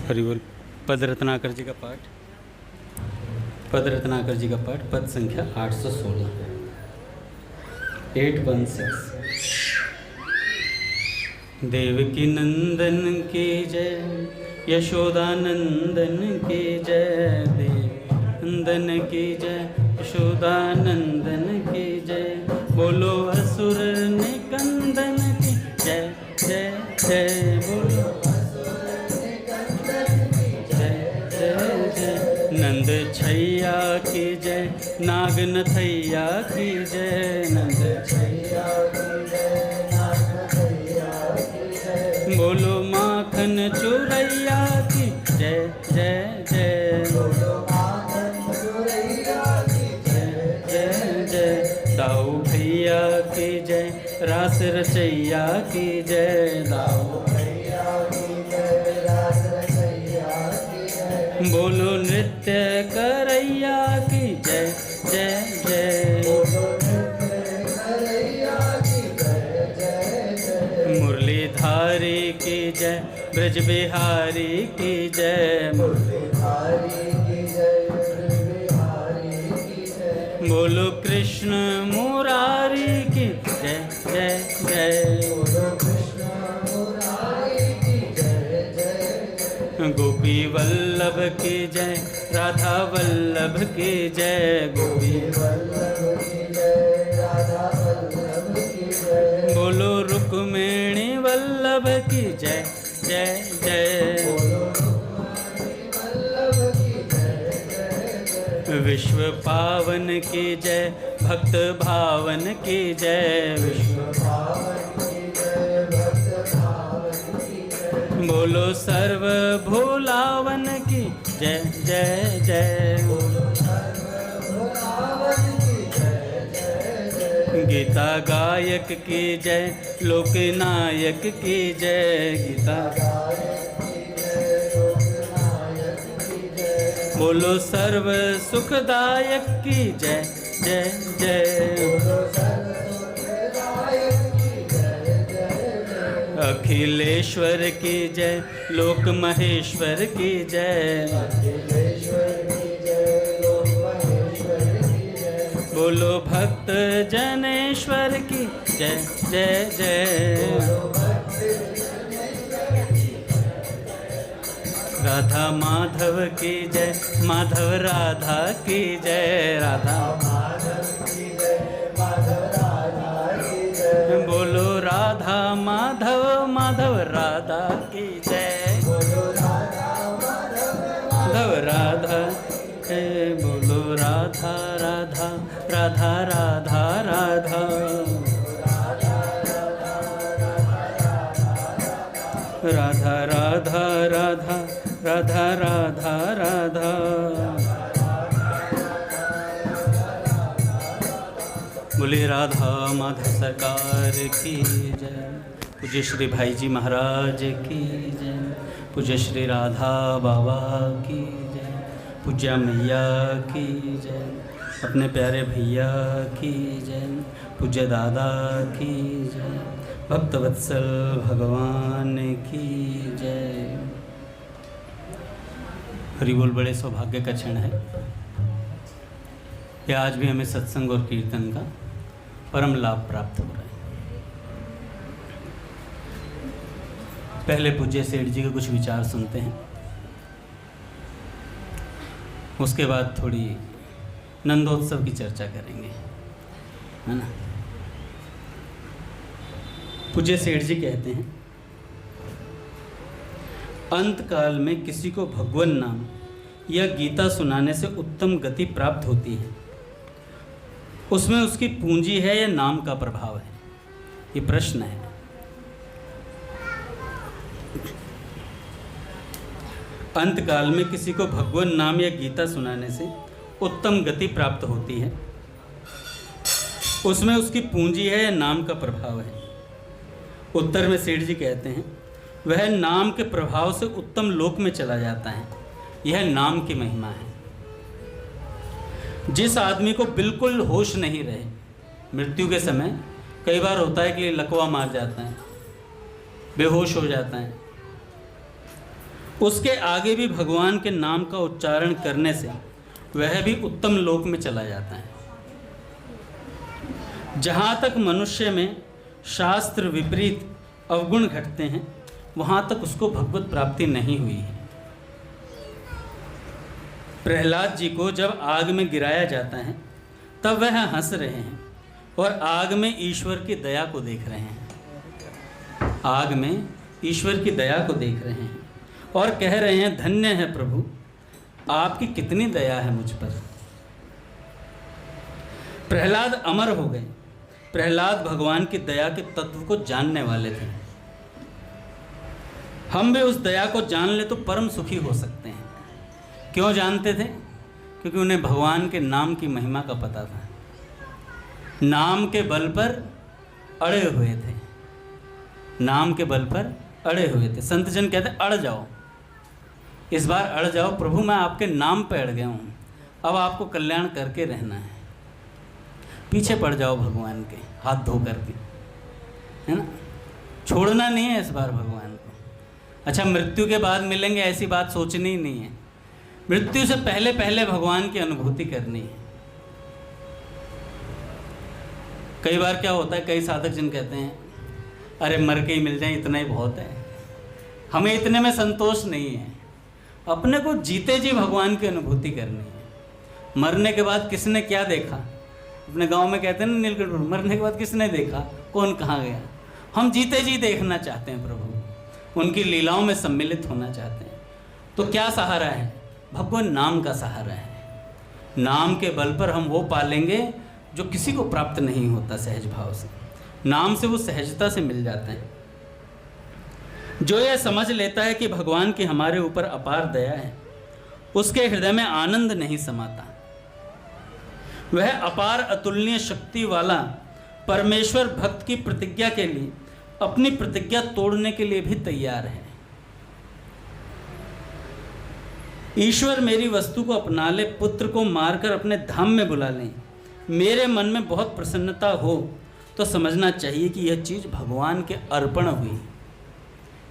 हरि बोल। पद रत्नाकर जी का पाठ, पद रत्नाकर जी का पाठ, पद संख्या 816, 816। देवकी नंदन की जय, यशोदानंदन की जय, देव नंदन की जय, यशोदानंदन की जय। बोलो असुर निकंदन की जय जय जय, बोलो नंद छैया की जय, नाग नथैया की जय, नंद छैया की जय, नाग नथैया की जय। बोलो माखन चुरैया की जय जय जय, बोलो माखन चुरैया की जय जय जय। दाऊ भैया की जय, रास रचैया की जय, दाऊ भैया की जय, रास रचैया की जय। बोलो नृत्य करैया की जय जय जय, बोलो नृत्य करैया की जय जय जय। मुरलीधारी की जय, ब्रज बिहारी की जय, मुरलीधारी की जय, ब्रज बिहारी की जय। बोलो कृष्ण मुरारी की जय जय जय, बोलो कृष्ण मुरारी की जय जय जय। गोपी वल्लभ की जय, राधा वल्लभ की जय, गोपी वल्लभ की जय, राधा वल्लभ की जय। बोलो रुक्मिणी वल्लभ की जय जय जय, बोलो रुक्मिणी वल्लभ की जय जय जय। विश्व पावन की जय, भक्त भावन की जय, विश्व पावन की जय, भक्त भावन की जय। बोलो सर्व भोलावन की जय जय जय, बोलो सर्व भोलावन की जय जय जय। गीता गायक की जय, लोकनायक की जय, गीता गायक की जय, लोकनायक की जय। बोलो सर्व सुखदायक की जय जय जय, बोलो सर्व सुखदायक की जय जय जय। अखिलेश्वर की जय, लोक महेश्वर की जय, अखिलेश्वर की जय, लोक महेश्वर की जय। बोलो भक्त जनेश्वर की जय जय जय, बोलो भक्त जनेश्वर की जय जय। राधा माधव की जय, माधव राधा की जय, राधा माधव की जय, माधव राधा की जय। बोलो राधा माधव, माधव राधा की जय, बोलो राधा माधव, माधव राधा की। बोलो राधा राधा, राधा राधा राधा, राधा राधा राधा, राधा राधा राधा। बोले राधा माधव सरकार की जय। पूज्य श्री भाई जी महाराज की जय, पूज्य श्री राधा बाबा की जय, पूज्य मैया की जय, अपने प्यारे भैया की जय, पूज्य दादा की जय, भक्तवत्सल भगवान की जय। हरि बोल। बड़े सौभाग्य का क्षण है कि आज भी हमें सत्संग और कीर्तन का परम लाभ प्राप्त हो रहा है। पहले पूज्य सेठ जी के कुछ विचार सुनते हैं, उसके बाद थोड़ी नंदोत्सव की चर्चा करेंगे, है ना। पूज्य सेठ जी कहते हैं, अंत काल में किसी को भगवान नाम या गीता सुनाने से उत्तम गति प्राप्त होती है। उसमें उसकी पूंजी है या नाम का प्रभाव है, ये प्रश्न है। अंत काल में किसी को भगवान नाम या गीता सुनाने से उत्तम गति प्राप्त होती है, उसमें उसकी पूंजी है या नाम का प्रभाव है। उत्तर में सेठ जी कहते हैं, वह नाम के प्रभाव से उत्तम लोक में चला जाता है, यह नाम की महिमा है। जिस आदमी को बिल्कुल होश नहीं रहे, मृत्यु के समय कई बार होता है कि लकवा मार जाता है, बेहोश हो जाता है, उसके आगे भी भगवान के नाम का उच्चारण करने से वह भी उत्तम लोक में चला जाता है। जहाँ तक मनुष्य में शास्त्र विपरीत अवगुण घटते हैं, वहाँ तक उसको भगवत प्राप्ति नहीं हुई है। प्रहलाद जी को जब आग में गिराया जाता है तब वह हंस रहे हैं और आग में ईश्वर की दया को देख रहे हैं। आग में ईश्वर की दया को देख रहे हैं और कह रहे हैं, धन्य है प्रभु, आपकी कितनी दया है मुझ पर। प्रहलाद अमर हो गए। प्रहलाद भगवान की दया के तत्व को जानने वाले थे। हम भी उस दया को जान ले तो परम सुखी हो सकते हैं। क्यों जानते थे? क्योंकि उन्हें भगवान के नाम की महिमा का पता था। नाम के बल पर अड़े हुए थे। नाम के बल पर अड़े हुए थे। संत जन कहते अड़ जाओ, इस बार अड़ जाओ प्रभु, मैं आपके नाम पे अड़ गया हूँ, अब आपको कल्याण करके रहना है। पीछे पड़ जाओ भगवान के, हाथ धो करके, है ना। छोड़ना नहीं है इस बार भगवान को। अच्छा, मृत्यु के बाद मिलेंगे ऐसी बात सोचनी ही नहीं है। मृत्यु से पहले पहले भगवान की अनुभूति करनी है। कई बार क्या होता है, कई साधक जन कहते हैं अरे मर के ही मिल जाए, इतना ही बहुत है, हमें इतने में संतोष नहीं है। अपने को जीते जी भगवान की अनुभूति करनी है। मरने के बाद किसने क्या देखा? अपने गांव में कहते हैं ना नीलकंठ, मरने के बाद किसने देखा, कौन कहाँ गया। हम जीते जी देखना चाहते हैं प्रभु, उनकी लीलाओं में सम्मिलित होना चाहते हैं। तो क्या सहारा है? भगवान नाम का सहारा है। नाम के बल पर हम वो पालेंगे जो किसी को प्राप्त नहीं होता सहज भाव से। नाम से वो सहजता से मिल जाते हैं। जो यह समझ लेता है कि भगवान की हमारे ऊपर अपार दया है, उसके हृदय में आनंद नहीं समाता। वह अपार अतुलनीय शक्ति वाला परमेश्वर भक्त की प्रतिज्ञा के लिए अपनी प्रतिज्ञा तोड़ने के लिए भी तैयार है। ईश्वर मेरी वस्तु को अपना ले, पुत्र को मारकर अपने धाम में बुला लें, मेरे मन में बहुत प्रसन्नता हो तो समझना चाहिए कि यह चीज़ भगवान के अर्पण हुई।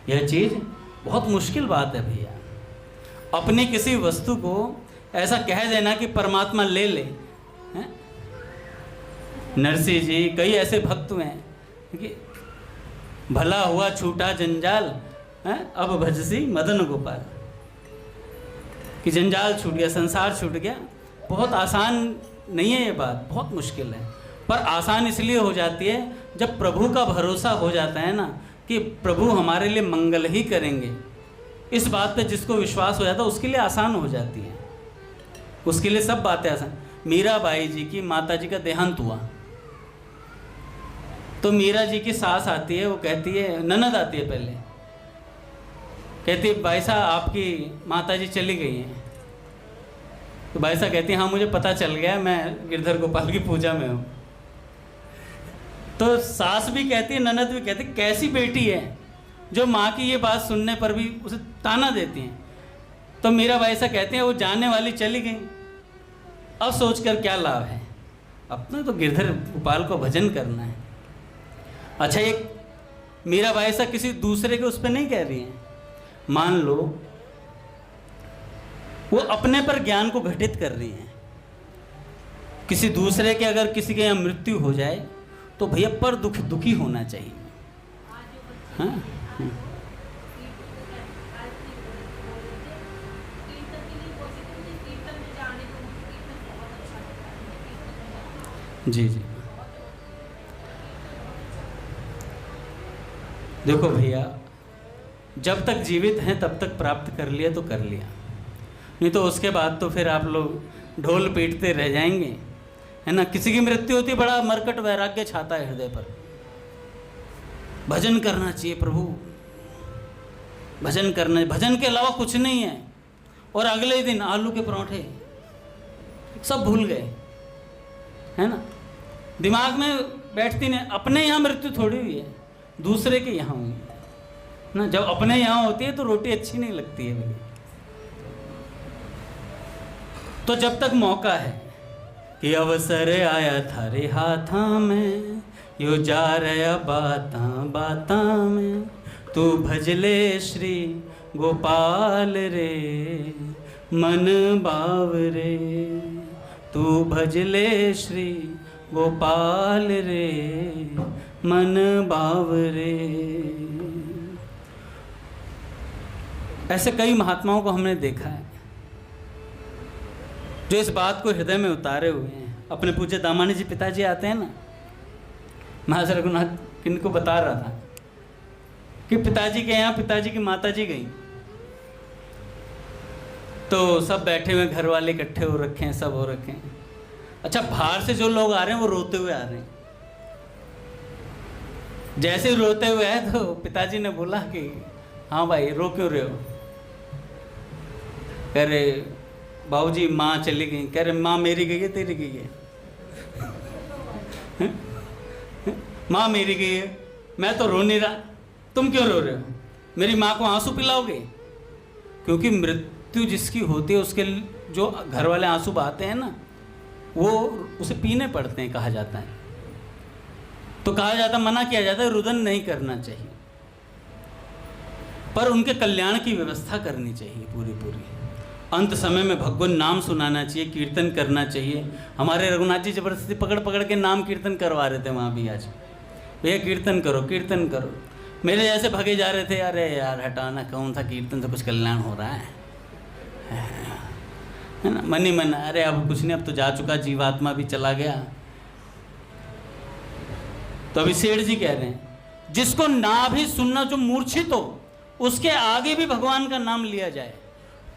यह चीज़ बहुत मुश्किल बात है भैया। अपनी किसी वस्तु को ऐसा कह देना कि परमात्मा ले ले, हैं? नरसिंह जी कई ऐसे भक्त हुए हैं कि भला हुआ छूटा जंजाल, हैं? अब भजसी मदन गोपाल, कि जंजाल छूट गया, संसार छूट गया। बहुत आसान नहीं है ये बात, बहुत मुश्किल है। पर आसान इसलिए हो जाती है जब प्रभु का भरोसा हो जाता है ना कि प्रभु हमारे लिए मंगल ही करेंगे। इस बात पे जिसको विश्वास हो जाता है उसके लिए आसान हो जाती है, उसके लिए सब बातें आसान। मीराबाई जी की माता जी का देहांत हुआ तो मीरा जी की सास आती है, वो कहती है, ननद आती है पहले, कहती है भाई साहब आपकी माता जी चली गई हैं। तो भाई साहब कहती हैं हाँ मुझे पता चल गया, मैं गिरधर गोपाल की पूजा में हूँ। तो सास भी कहती है, ननद भी कहती है, कैसी बेटी है जो माँ की ये बात सुनने पर भी उसे ताना देती हैं। तो मीरा भाई साहब कहते हैं वो जाने वाली चली गई, अब सोचकर क्या लाभ है, अपना तो गिरधर गोपाल को भजन करना है। अच्छा, एक मीरा भाई साहब किसी दूसरे के उस पर नहीं कह रही हैं। मान लो वो अपने पर ज्ञान को घटित कर रही हैं। किसी दूसरे के अगर किसी के यहाँ मृत्यु हो जाए तो भैया पर दुखी होना चाहिए। हाँ जी जी, देखो भैया, जब तक जीवित हैं तब तक प्राप्त कर लिया तो कर लिया, नहीं तो उसके बाद तो फिर आप लोग ढोल पीटते रह जाएंगे, है ना। किसी की मृत्यु होती, बड़ा मरकट वैराग्य छाता है हृदय पर। भजन करना चाहिए प्रभु, भजन करना, भजन के अलावा कुछ नहीं है। और अगले ही दिन आलू के पराठे सब भूल गए, है ना। दिमाग में बैठती नहीं। अपने यहाँ मृत्यु थोड़ी हुई है, दूसरे के यहाँ हुई है ना। जब अपने यहाँ होती है तो रोटी अच्छी नहीं लगती है भैया। तो जब तक मौका है कि अवसर आया थारे हाथा में, यो जा रहा बाता बाता में, तू भजले श्री गोपाल रे मन बावरे, तू भजले श्री गोपाल रे मन बावरे। ऐसे कई महात्माओं को हमने देखा है जो इस बात को हृदय में उतारे हुए हैं। अपने पूज्य दामानी जी पिताजी आते हैं ना, महाराज रघुनाथ किनको बता रहा था कि पिताजी के यहाँ पिताजी की माता जी गई, तो सब बैठे हुए घर वाले इकट्ठे हो रखे हैं, सब हो रखे हैं। अच्छा, बाहर से जो लोग आ रहे हैं वो रोते हुए आ रहे हैं। जैसे ही रोते हुए आए तो पिताजी ने बोला कि हाँ भाई रो क्यों रहे हो? कह रहे बाबूजी माँ चली गई। कह रहे माँ मेरी गई है तेरी गई है? माँ मेरी गई है, मैं तो रो नहीं रहा, तुम क्यों रो रहे हो? मेरी माँ को आंसू पिलाओगे? क्योंकि मृत्यु जिसकी होती है उसके जो घर वाले आंसू बहाते हैं ना, वो उसे पीने पड़ते हैं, कहा जाता है। तो कहा जाता, मना किया जाता है रुदन नहीं करना चाहिए, पर उनके कल्याण की व्यवस्था करनी चाहिए पूरी पूरी। अंत समय में भगवान नाम सुनाना चाहिए, कीर्तन करना चाहिए। हमारे रघुनाथ जी जबरदस्ती पकड़ पकड़ के नाम कीर्तन करवा रहे थे वहाँ भी आज, भैया कीर्तन करो कीर्तन करो। मेरे जैसे भगे जा रहे थे, अरे यार हटाना, कौन सा कीर्तन से कुछ कल्याण हो रहा है ना, मन ही मन। अरे अब कुछ नहीं, अब तो जा चुका, जीवात्मा भी चला गया। तो अभी सेठ जी कह रहे हैं जिसको ना भी सुनना, जो मूर्छित हो, उसके आगे भी भगवान का नाम लिया जाए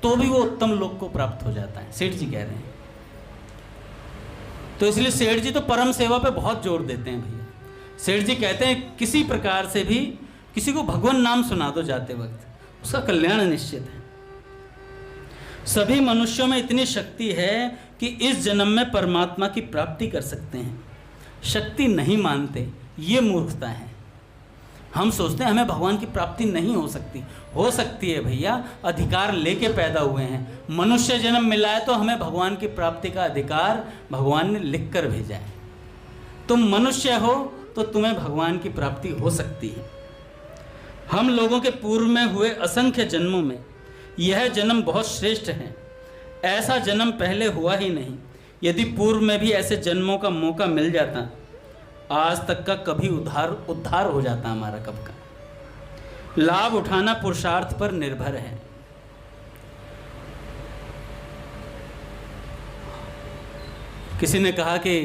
तो भी वो उत्तम लोक को प्राप्त हो जाता है, सेठ जी कह रहे हैं। तो इसलिए सेठ जी तो परम सेवा पे बहुत जोर देते हैं भैया। सेठ जी कहते हैं किसी प्रकार से भी किसी को भगवान नाम सुना दो जाते वक्त, उसका कल्याण निश्चित है। सभी मनुष्यों में इतनी शक्ति है कि इस जन्म में परमात्मा की प्राप्ति कर सकते हैं। शक्ति नहीं मानते, ये मूर्खता है। हम सोचते हैं हमें भगवान की प्राप्ति नहीं हो सकती। हो सकती है भैया, अधिकार लेके पैदा हुए हैं। मनुष्य जन्म मिला है तो हमें भगवान की प्राप्ति का अधिकार भगवान ने लिख कर भेजा है। तुम मनुष्य हो तो तुम्हें भगवान की प्राप्ति हो सकती है। हम लोगों के पूर्व में हुए असंख्य जन्मों में यह जन्म बहुत श्रेष्ठ है। ऐसा जन्म पहले हुआ ही नहीं। यदि पूर्व में भी ऐसे जन्मों का मौका मिल जाता, आज तक का कभी उद्धार हो जाता हमारा कब का। लाभ उठाना पुरुषार्थ पर निर्भर है। किसी ने कहा कि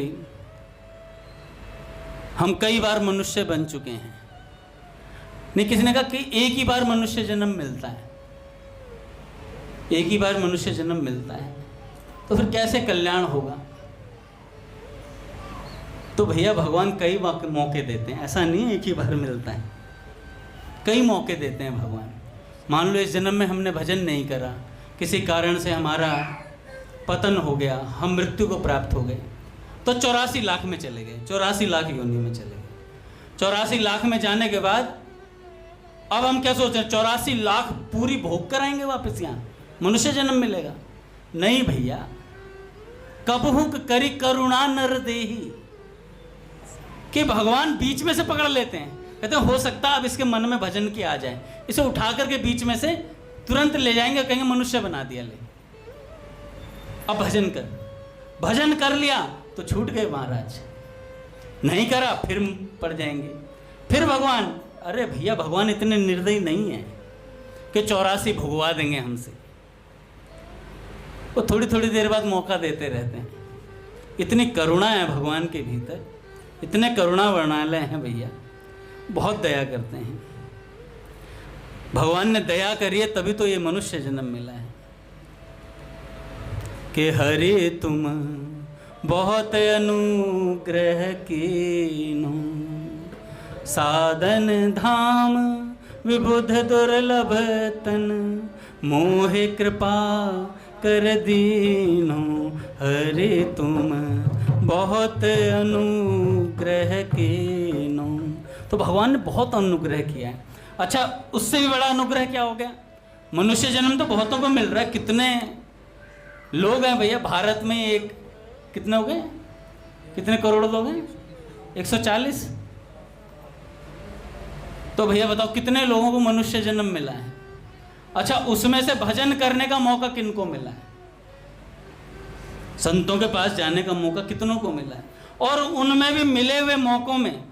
हम कई बार मनुष्य बन चुके हैं। नहीं, किसी ने कहा कि एक ही बार मनुष्य जन्म मिलता है, एक ही बार मनुष्य जन्म मिलता है, तो फिर कैसे कल्याण होगा? तो भैया भगवान कई मौके देते हैं, ऐसा नहीं है एक ही बार मिलता है, कई मौके देते हैं भगवान। मान लो इस जन्म में हमने भजन नहीं करा, किसी कारण से हमारा पतन हो गया, हम मृत्यु को प्राप्त हो गए, तो 84 लाख में चले गए, 84 लाख योनि में चले गए। 84 लाख में जाने के बाद अब हम क्या सोच रहे हैं, 84 लाख पूरी भोग कराएंगे वापस यहाँ मनुष्य जन्म मिलेगा? नहीं भैया, कबहू करी करुणा नर देही, कि भगवान बीच में से पकड़ लेते हैं। कहते हैं हो सकता है अब इसके मन में भजन की आ जाए, इसे उठा करके बीच में से तुरंत ले जाएंगे, कहेंगे मनुष्य बना दिया, ले अब भजन कर। भजन कर लिया तो छूट गए महाराज, नहीं करा फिर पड़ जाएंगे। फिर भगवान, अरे भैया भगवान इतने निर्दयी नहीं है कि 84 भुगवा देंगे हमसे, वो थोड़ी थोड़ी देर बाद मौका देते रहते हैं। इतनी करुणा है भगवान के भीतर, इतने करुणा वर्णालय हैं भैया, बहुत दया करते हैं। भगवान ने दया करी है तभी तो ये मनुष्य जन्म मिला है। कि हरि तुम बहुत अनुग्रह कीनो, साधन धाम विबुध दुर्लभ तन, मोहे कृपा कर दीनो। हरि तुम बहुत अनुग्रह कीनो, तो भगवान ने बहुत अनुग्रह किया है। अच्छा, उससे भी बड़ा अनुग्रह क्या हो गया? मनुष्य जन्म तो बहुतों को मिल रहा है। कितने लोग हैं भैया भारत में? एक कितने हो गए, कितने करोड़ लोग हैं? 140। तो भैया बताओ कितने लोगों को मनुष्य जन्म मिला है? अच्छा, उसमें से भजन करने का मौका किनको मिला है? संतों के पास जाने का मौका कितनों को मिला है? और उनमें भी मिले हुए मौकों में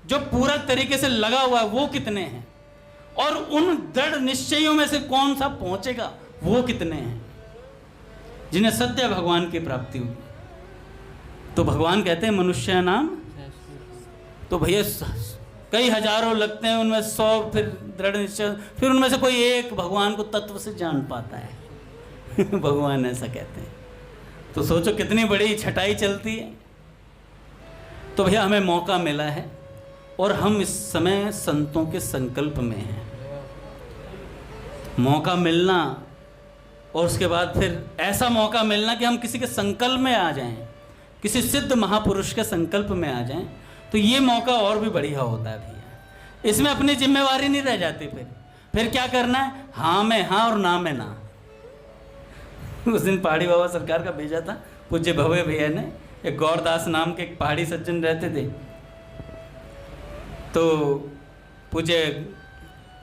जो पूरा तरीके से लगा हुआ है वो कितने हैं? और उन दृढ़ निश्चयों में से कौन सा पहुंचेगा वो कितने हैं जिन्हें सत्य भगवान की प्राप्ति होगी? तो भगवान कहते हैं मनुष्य नाम, तो भैया कई हजारों लगते हैं, उनमें 100 फिर दृढ़ निश्चय, फिर उनमें से कोई एक भगवान को तत्व से जान पाता है। भगवान ऐसा कहते हैं। तो सोचो कितनी बड़ी छटाई चलती है। तो भैया हमें मौका मिला है और हम इस समय संतों के संकल्प में हैं। मौका मिलना और उसके बाद फिर ऐसा मौका मिलना कि हम किसी के संकल्प में आ जाएं, किसी सिद्ध महापुरुष के संकल्प में आ जाएं, तो ये मौका और भी बढ़िया होता है भैया। इसमें अपनी जिम्मेवारी नहीं रह जाती। फिर क्या करना है? हाँ में हाँ और ना में ना। उस दिन पहाड़ी बाबा सरकार का भेजा था पूज्य भव्य भैया ने। एक गौरदास नाम के एक पहाड़ी सज्जन रहते थे, तो पूज्य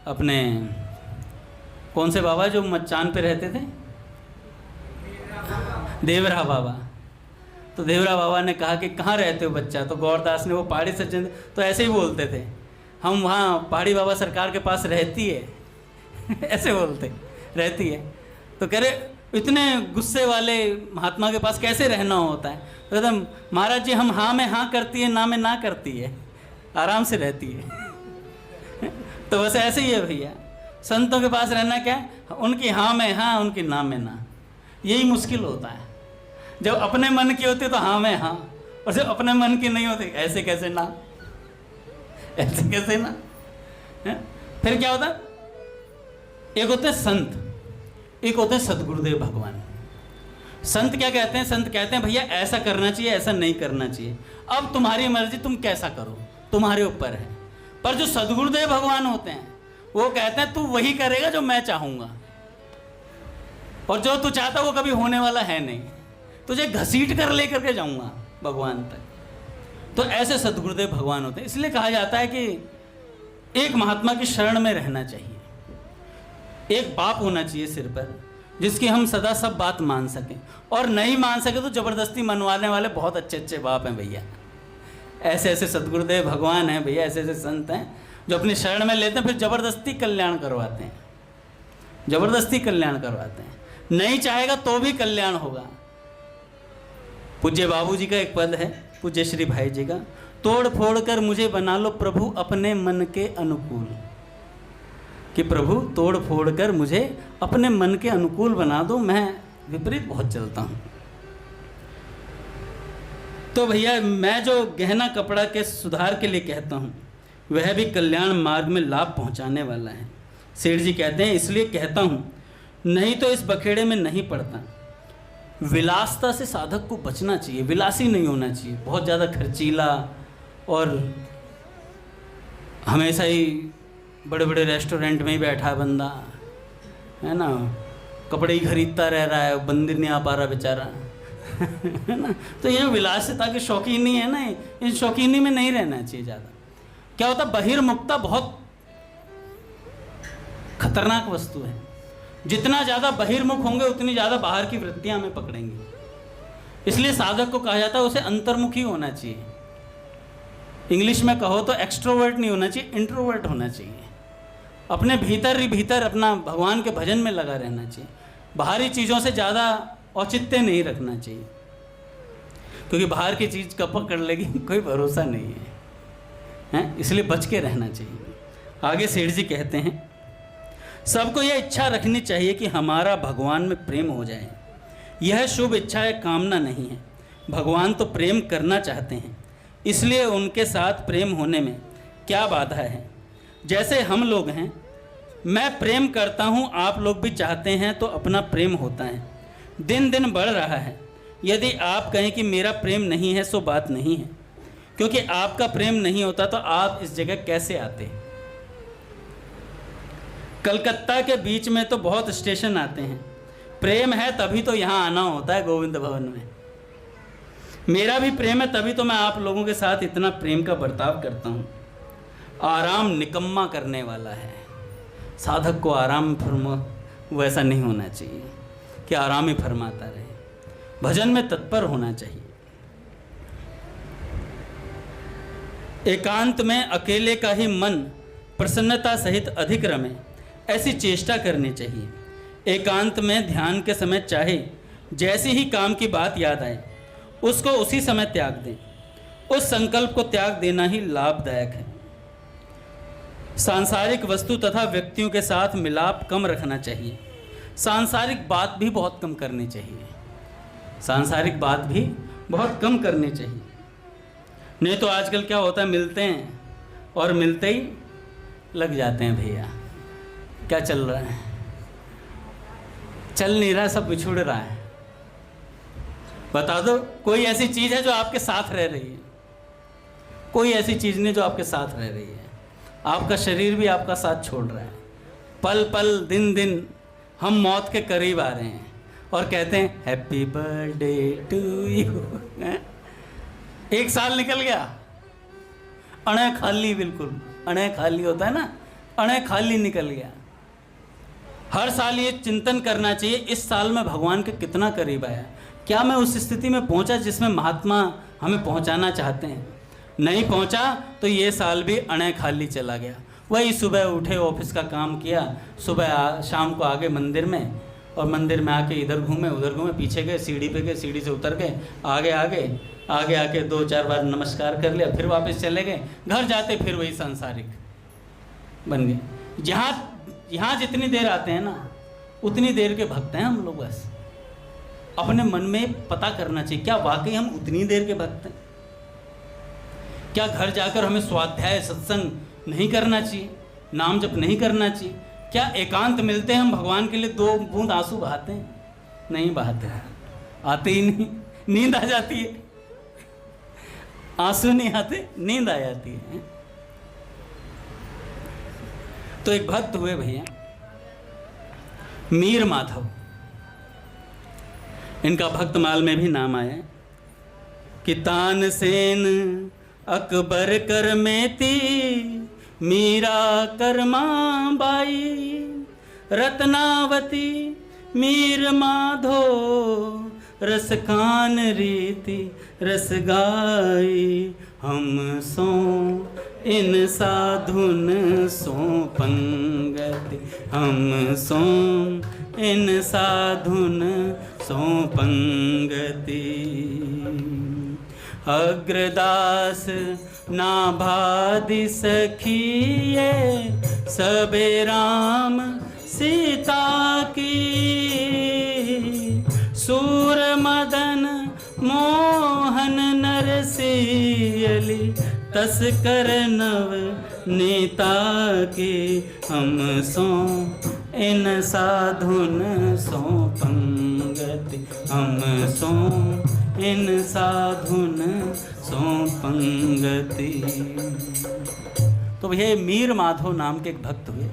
अपने कौन से बाबा जो मचान पे रहते थे, देवरा बाबा। तो देवरा बाबा ने कहा कि कहाँ रहते हो बच्चा? तो गौरदास ने, वो पहाड़ी सज्जन तो ऐसे ही बोलते थे, हम वहाँ पहाड़ी बाबा सरकार के पास रहती है। ऐसे बोलते रहती है। तो कह रहे इतने गुस्से वाले महात्मा के पास कैसे रहना होता है? तो एकदम महाराज जी हम हाँ में हाँ करती है, ना में ना करती है, आराम से रहती है। तो बस ऐसे ही है भैया, संतों के पास रहना क्या है? उनकी हाँ में हाँ, उनकी ना में ना। यही मुश्किल होता है। जब अपने मन की होती तो हाँ में हाँ, और जब अपने मन की नहीं होती ऐसे कैसे ना, ऐसे कैसे ना है? फिर क्या होता? एक होते संत, एक होते सदगुरुदेव भगवान। संत क्या कहते हैं? संत कहते हैं भैया ऐसा करना चाहिए, ऐसा नहीं करना चाहिए, अब तुम्हारी मर्जी, तुम कैसा करो, तुम्हारे ऊपर है। पर जो सदगुरुदेव भगवान होते हैं वो कहते हैं तू वही करेगा जो मैं चाहूंगा, और जो तू चाहता वो कभी होने वाला है नहीं, तुझे घसीट कर लेकर के जाऊंगा भगवान तक। तो ऐसे सदगुरुदेव भगवान होते हैं। इसलिए कहा जाता है कि एक महात्मा की शरण में रहना चाहिए, एक बाप होना चाहिए सिर पर जिसकी हम सदा सब बात मान सकें, और नहीं मान सके तो जबरदस्ती मनवाने वाले बहुत अच्छे अच्छे बाप हैं भैया। ऐसे ऐसे सदगुरुदेव भगवान हैं भैया, ऐसे ऐसे संत हैं जो अपनी शरण में लेते हैं, फिर जबरदस्ती कल्याण करवाते हैं, जबरदस्ती कल्याण करवाते हैं। नहीं चाहेगा तो भी कल्याण होगा। पूज्य बाबूजी का एक पद है, पूज्य श्री भाई जी का, तोड़ फोड़ कर मुझे बना लो प्रभु अपने मन के अनुकूल। कि प्रभु तोड़ फोड़ कर मुझे अपने मन के अनुकूल बना दो, मैं विपरीत बहुत चलता हूँ। तो भैया मैं जो गहना कपड़ा के सुधार के लिए कहता हूँ वह भी कल्याण मार्ग में लाभ पहुँचाने वाला है। सेठ जी कहते हैं इसलिए कहता हूँ, नहीं तो इस बखेड़े में नहीं पड़ता। विलासता से साधक को बचना चाहिए, विलासी नहीं होना चाहिए, बहुत ज़्यादा खर्चीला और हमेशा ही बड़े बड़े रेस्टोरेंट में ही बैठा बंदा है ना, कपड़े ही खरीदता रह रहा है, मंदिर नहीं आ पा रहा बेचारा, है ना। तो ये विलासिता की शौकीनी है ना, इस शौकीनी में नहीं रहना चाहिए ज़्यादा। क्या होता, बहिर्मुखता बहुत खतरनाक वस्तु है। जितना ज़्यादा बहिर्मुख होंगे उतनी ज़्यादा बाहर की वृत्तियाँ हमें पकड़ेंगी। इसलिए साधक को कहा जाता है उसे अंतर्मुखी होना चाहिए। इंग्लिश में कहो तो एक्सट्रोवर्ट नहीं होना चाहिए, इंट्रोवर्ट होना चाहिए। अपने भीतर ही भीतर अपना भगवान के भजन में लगा रहना चाहिए, बाहरी चीज़ों से ज़्यादा औचित्य नहीं रखना चाहिए, क्योंकि बाहर की चीज़ कब पकड़ लेगी कोई भरोसा नहीं है, इसलिए बच के रहना चाहिए। आगे सेठ जी कहते हैं, सबको यह इच्छा रखनी चाहिए कि हमारा भगवान में प्रेम हो जाए। यह शुभ इच्छा है, कामना नहीं है। भगवान तो प्रेम करना चाहते हैं, इसलिए उनके साथ प्रेम होने में क्या बाधा है। जैसे हम लोग हैं, मैं प्रेम करता हूँ, आप लोग भी चाहते हैं, तो अपना प्रेम होता है, दिन दिन बढ़ रहा है। यदि आप कहें कि मेरा प्रेम नहीं है सो बात नहीं है, क्योंकि आपका प्रेम नहीं होता तो आप इस जगह कैसे आते। कलकत्ता के बीच में तो बहुत स्टेशन आते हैं, प्रेम है तभी तो यहाँ आना होता है गोविंद भवन में। मेरा भी प्रेम है तभी तो मैं आप लोगों के साथ इतना प्रेम का बर्ताव करता हूँ। आराम निकम्मा करने वाला है, साधक को आराम वो ऐसा नहीं होना चाहिए कि आराम ही फरमाता रहे, भजन में तत्पर होना चाहिए। एकांत में अकेले का ही मन प्रसन्नता सहित अधिक रमे, ऐसी चेष्टा करनी चाहिए। एकांत में ध्यान के समय चाहे जैसी ही काम की बात याद आए उसको उसी समय त्याग दें। उस संकल्प को त्याग देना ही लाभदायक है। सांसारिक वस्तु तथा व्यक्तियों के साथ मिलाप कम रखना चाहिए। सांसारिक बात भी बहुत कम करनी चाहिए। सांसारिक बात भी बहुत कम करनी चाहिए। नहीं तो आजकल क्या होता है, मिलते हैं और मिलते ही लग जाते हैं। भैया क्या चल रहा है? चल नहीं रहा, सब बिछुड़ रहा है। बता दो कोई ऐसी चीज़ है जो आपके साथ रह रही है? कोई ऐसी चीज़ नहीं जो आपके साथ रह रही है। आपका शरीर भी आपका साथ छोड़ रहा है। पल पल दिन दिन हम मौत के करीब आ रहे हैं और कहते हैं हैप्पी बर्थडे टू यू। एक साल निकल गया, अणे खाली, बिल्कुल अणे खाली होता है ना, अणे खाली निकल गया। हर साल ये चिंतन करना चाहिए, इस साल में भगवान के कितना करीब आया। क्या मैं उस स्थिति में पहुंचा जिसमें महात्मा हमें पहुंचाना चाहते हैं? नहीं पहुंचा तो ये साल भी अणे खाली चला गया। वही सुबह उठे, ऑफिस का काम किया, सुबह शाम को आगे मंदिर में, और मंदिर में आके इधर घूमे उधर घूमे, पीछे गए, सीढ़ी पे गए, सीढ़ी से उतर गए, आगे आके 2-4 बार नमस्कार कर लिया, फिर वापस चले गए। घर जाते फिर वही सांसारिक बन गए। यहाँ जितनी देर आते हैं ना उतनी देर के भक्त हैं हम लोग। बस अपने मन में पता करना चाहिए, क्या वाकई हम उतनी देर के भक्त हैं? क्या घर जाकर हमें स्वाध्याय सत्संग नहीं करना चाहिए, नाम जप नहीं करना चाहिए? क्या एकांत मिलते हैं हम भगवान के लिए 2 बूंद आंसू बहाते हैं? नहीं बहाते हैं, आते ही नहीं, नींद आ जाती है। आंसू नहीं आते, नींद आ जाती है। तो एक भक्त हुए भैया मीर माधव, इनका भक्तमाल में भी नाम आया कि तानसेन अकबर कर मेती, मीरा कर्मा बाई, रत्नावती मीर माधो, रस खान रीति रस गाई, हम सो इन साधुन सो पंगति, हम सो इन साधुन सो पंगति। अग्रदास नाभादि सखिए, सबे राम सीता की, सूर मदन मोहन नरसियली, तस्कर नव नीता की, हम सो इन साधुन सो पंगति, हम सो इन साधुन सो पंगति। तो भैया मीर माधव नाम के एक भक्त हुए।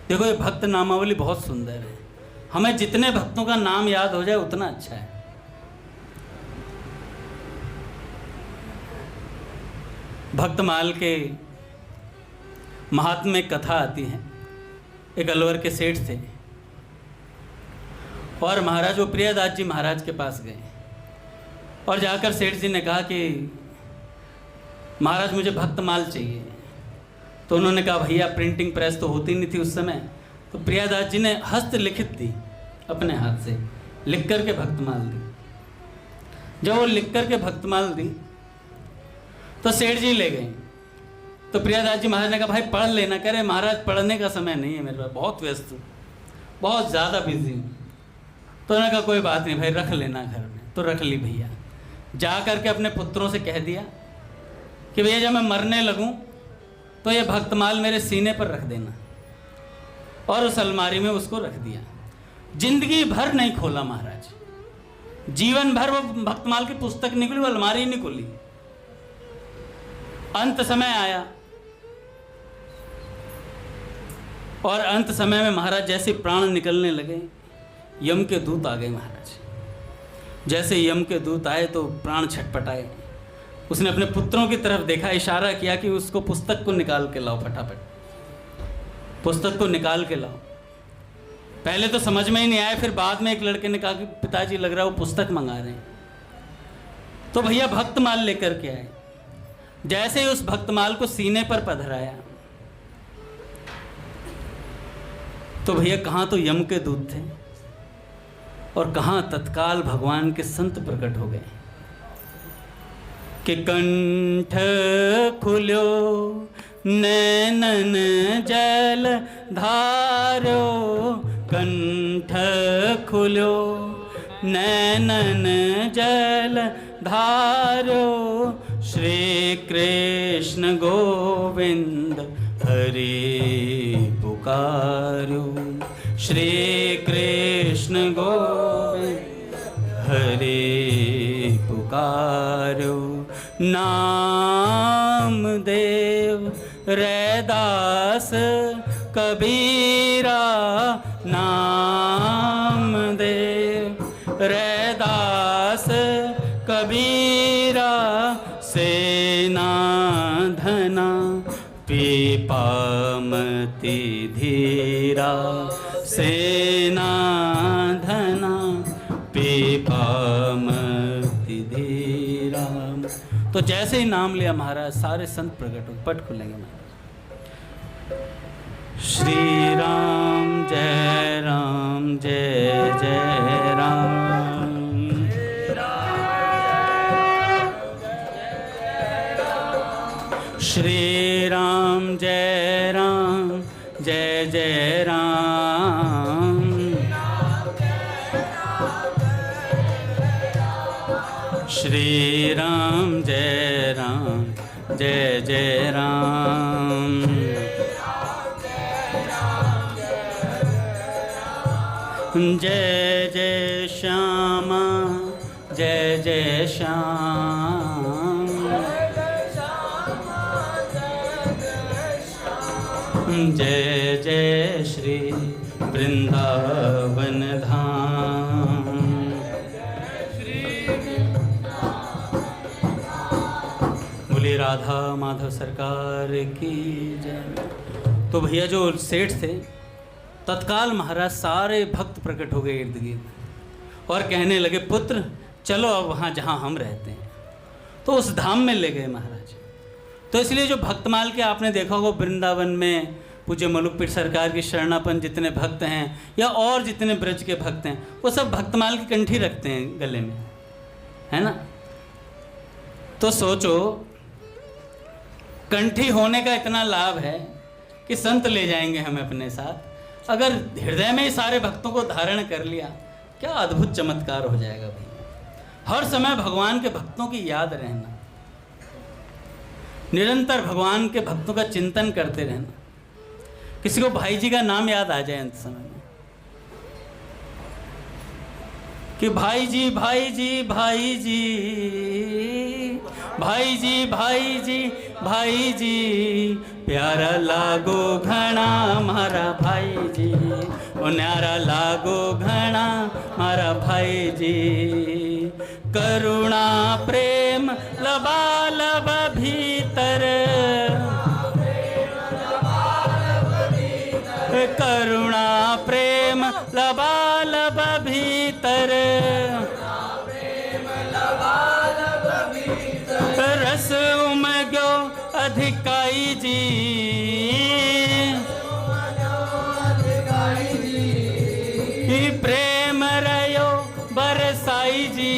देखो ये भक्त नामावली बहुत सुंदर है। हमें जितने भक्तों का नाम याद हो जाए उतना अच्छा है। भक्तमाल के महात्म्य में कथा आती है। एक अलवर के सेठ थे और महाराज वो प्रियदास जी महाराज के पास गए और जाकर सेठ जी ने कहा कि महाराज मुझे भक्तमाल चाहिए। तो उन्होंने कहा भैया प्रिंटिंग प्रेस तो होती नहीं थी उस समय, तो प्रियदास जी ने हस्तलिखित दी, अपने हाथ से लिख कर के भक्तमाल दी। जब वो लिख कर के भक्तमाल दी तो सेठ जी ले गए। तो प्रियदास जी महाराज ने कहा भाई पढ़ लेना। कह रहे महाराज पढ़ने का समय नहीं है मेरे पास, बहुत व्यस्त हूँ, बहुत ज़्यादा बिजी हूँ। तो उन्होंने कहा कोई बात नहीं भाई रख लेना घर में। तो रख ली भैया। जा करके अपने पुत्रों से कह दिया कि भैया जब मैं मरने लगूं तो ये भक्तमाल मेरे सीने पर रख देना, और उस अलमारी में उसको रख दिया। जिंदगी भर नहीं खोला महाराज, जीवन भर वो भक्तमाल की पुस्तक निकली, वो अलमारी नहीं खुली। अंत समय आया और अंत समय में महाराज जैसे प्राण निकलने लगे, यम के दूत आ गए महाराज। जैसे यम के दूत आए तो प्राण छटपटाए। उसने अपने पुत्रों की तरफ देखा, इशारा किया कि उसको पुस्तक को निकाल के लाओ, फटाफट पुस्तक को निकाल के लाओ। पहले तो समझ में ही नहीं आया, फिर बाद में एक लड़के ने कहा कि पिताजी लग रहा है वो पुस्तक मंगा रहे हैं। तो भैया भक्तमाल लेकर के आए। जैसे ही उस भक्तमाल को सीने पर पधराया तो भैया कहाँ तो यम के दूत थे और कहाँ तत्काल भगवान के संत प्रकट हो गए कि कंठ खुल्यो नैनन जल धारो, कंठ खुल्यो नैनन जल धारो, श्री कृष्ण गोविंद हरि पुकारो, श्री कृष्ण गोविंद हरि पुकारो। नाम देव रैदास कबीरा, नाम देव रैदास कबीरा, सेना धना पीपामति धीरा, सेना धना पीपामति धीरा। तो जैसे ही नाम लिया महाराज सारे संत प्रकट हो, पट खुलेंगे महाराज। श्री राम जय राम जय जय राम, श्री राम जय राम जय जय राम, श्री राम जय राम जय जय राम, जय जय श्यामा जय जय श्याम, जय जय श्री वृंदावन धाम, बोली राधा माधव सरकार की जय। तो भैया जो सेठ थे तत्काल महाराज सारे भक्त प्रकट हो गए इर्द गिर्द और कहने लगे पुत्र चलो अब वहाँ जहाँ हम रहते हैं। तो उस धाम में ले गए महाराज। तो इसलिए जो भक्तमाल के आपने देखा होगा वृंदावन में पूज्य मलुकपीठ सरकार की शरणापन जितने भक्त हैं या और जितने ब्रज के भक्त हैं वो सब भक्तमाल की कंठी रखते हैं गले में, है ना। तो सोचो कंठी होने का इतना लाभ है कि संत ले जाएंगे हमें अपने साथ। अगर हृदय में ही सारे भक्तों को धारण कर लिया क्या अद्भुत चमत्कार हो जाएगा भाई। हर समय भगवान के भक्तों की याद रहना, निरंतर भगवान के भक्तों का चिंतन करते रहना। किसी को भाई जी का नाम याद आ जाए अंत समय में कि भाई जी भाई जी भाई जी भाई जी भाई जी भाई जी, प्यारा लागो घना मारा भाई जी, ओ न्यारा लागो घना मारा भाई जी, करुणा प्रेम लबालब भीतर, करुणा प्रेम लबालब भीतर, रस उमग्यो अधिकाई जी, प्रेम रयो बरसाई जी,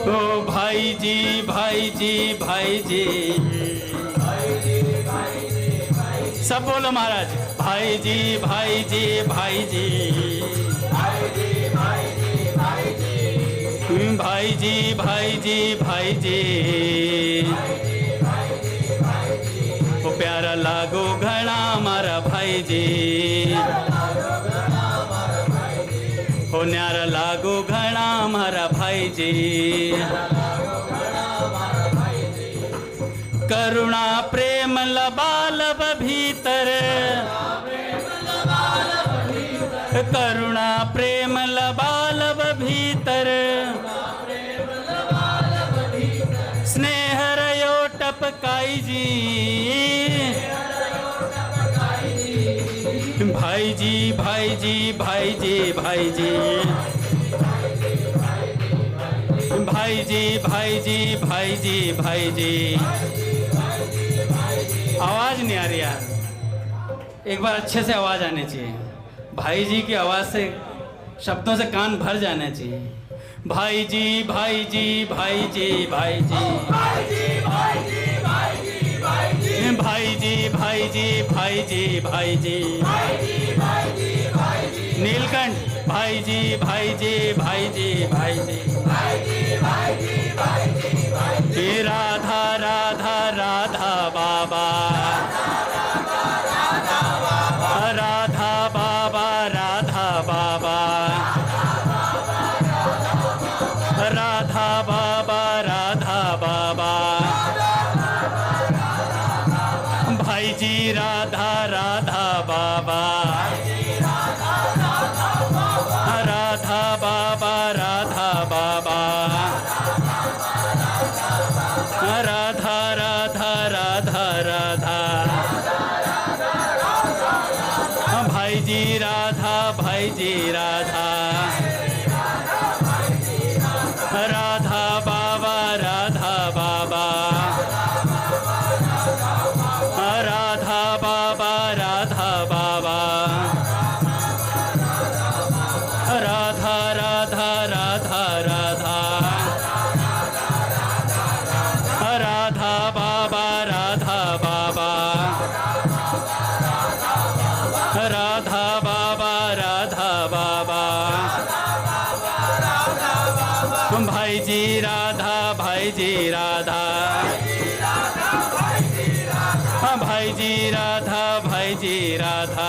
ओ भाई जी भाई जी भाई जी, सब बोलो महाराज भाई जी भाई जी भाई जी, भाई जी भाई जी भाई जी, भाई जी भाई जी भाई जी, वो प्यारा लागो घना मारा भाई जी, ओ न्यारा लागो घना मारा भाई जी, करुणा प्रेम लबालब भीतर, करुणा प्रेम लबालब भीतर, स्नेह रयो टपकाई जी, भाई जी भाई जी भाई जी भाई जी भाई जी भाई जी भाई जी भाई जी। आवाज नहीं आ रही यार, एक बार अच्छे से आवाज आनी चाहिए। भाई जी की आवाज से, शब्दों से कान भर जाने चाहिए। भाई जी भाई जी भाई जी भाई जी भाई जी भाई जी भाई जी भाई जी भाई जी भाई जी भाई जी भाई जी भाई जी भाई जी नीलकंठ भाई जी भाई जी भाई जी भाई जी भाई जी भाई जी भाई जी भाई जी। राधा राधा राधा बाबा राधा बाबा राधा बाबा राधा बाबा राधा बाबा भाई जी राधा राधा बाबा राधा बाबा राधा बाबा राधा राधा राधा राधा भाई जी राधा भाई जी राधा राधा बाबा राधा बाबा राधा बाबा राधा बाबा राधा राधा राधा राधा राधा बाबा राधा बाबा राधा बाबा राधा बाबा भाई जी राधा भाई जी राधा भाई जी राधा भाई जी राधा।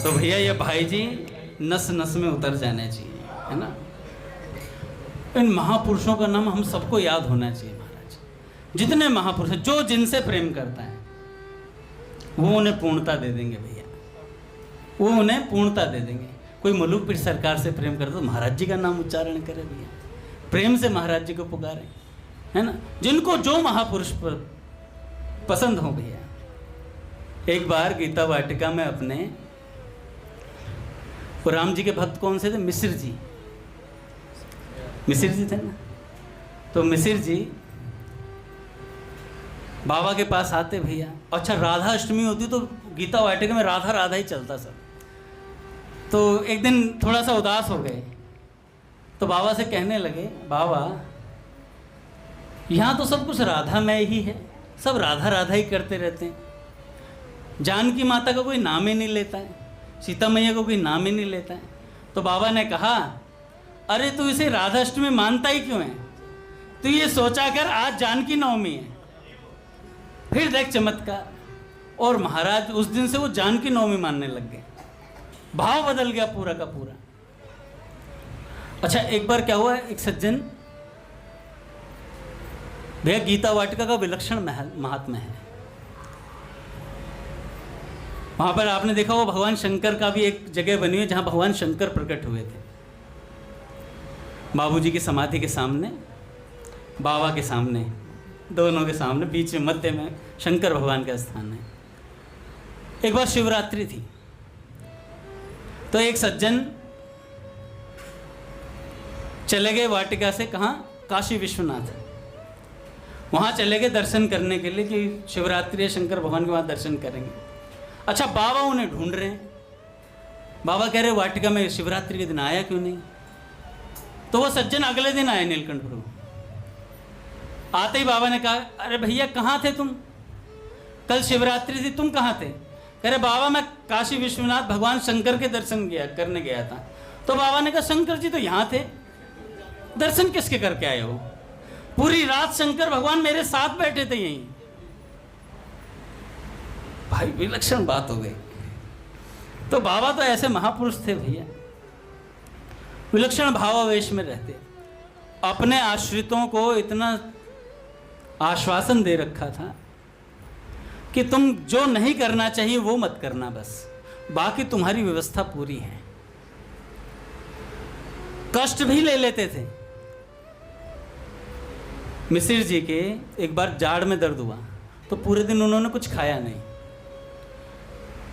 तो भैया ये भाई जी नस नस में उतर जाने चाहिए, है ना। इन महापुरुषों का नाम हम सबको याद होना चाहिए महाराज। जितने महापुरुष हैं, जो जिनसे प्रेम करता है वो उन्हें पूर्णता दे देंगे भैया, वो उन्हें पूर्णता दे देंगे। कोई मलुक पीर सरकार से प्रेम करे तो महाराज जी का नाम उच्चारण करे भैया, प्रेम से महाराज जी को पुकारे, है ना। जिनको जो महापुरुष पर पसंद हो भैया। एक बार गीता वाटिका में अपने राम जी के भक्त कौन से थे? मिश्र जी, मिश्र जी थे ना। तो मिश्र जी बाबा के पास आते भैया। अच्छा, राधा अष्टमी होती तो गीता वाटिका में राधा राधा ही चलता सब। तो एक दिन थोड़ा सा उदास हो गए तो बाबा से कहने लगे, बाबा यहाँ तो सब कुछ राधा में ही है, सब राधा राधा ही करते रहते हैं। जानकी माता का कोई नाम ही नहीं लेता है, सीता मैया को कोई नाम ही नहीं लेता है। तो बाबा ने कहा, अरे तू इसे राधाष्टमी मानता ही क्यों है? तू ये सोचा कर आज जानकी नवमी है, फिर देख चमत्कार। और महाराज उस दिन से वो जानकी नवमी मानने लग गए, भाव बदल गया पूरा का पूरा। अच्छा, एक बार क्या हुआ, एक सज्जन, भैया गीता वाटिका का विलक्षण महात्मा है। वहां पर आपने देखा वो भगवान शंकर का भी एक जगह बनी हुई है जहां भगवान शंकर प्रकट हुए थे। बाबूजी की समाधि के सामने, बाबा के सामने, दोनों के सामने, बीच में मध्य में शंकर भगवान का स्थान है। एक बार शिवरात्रि थी तो एक सज्जन चले गए वाटिका से, कहाँ? काशी विश्वनाथ। वहाँ चले गए दर्शन करने के लिए कि शिवरात्रि है, शंकर भगवान के वहाँ दर्शन करेंगे। अच्छा, बाबा उन्हें ढूंढ रहे हैं। बाबा कह रहे वाटिका में शिवरात्रि के दिन आया क्यों नहीं? तो वो सज्जन अगले दिन आए नीलकंठ प्रभु। आते ही बाबा ने कहा, अरे भैया कहाँ थे तुम? कल शिवरात्रि थी, तुम कहाँ थे? कह रहे बाबा मैं काशी विश्वनाथ भगवान शंकर के दर्शन करने गया था। तो बाबा ने कहा, शंकर जी तो यहाँ थे, दर्शन किसके करके आए हो? पूरी रात शंकर भगवान मेरे साथ बैठे थे यहीं। भाई विलक्षण बात हो गई। तो बाबा तो ऐसे महापुरुष थे भैया, विलक्षण भावावेश में रहते, अपने आश्रितों को इतना आश्वासन दे रखा था कि तुम जो नहीं करना चाहिए वो मत करना, बस बाकी तुम्हारी व्यवस्था पूरी है। कष्ट भी ले लेते थे। मिश्र जी के एक बार जाड़ में दर्द हुआ तो पूरे दिन उन्होंने कुछ खाया नहीं।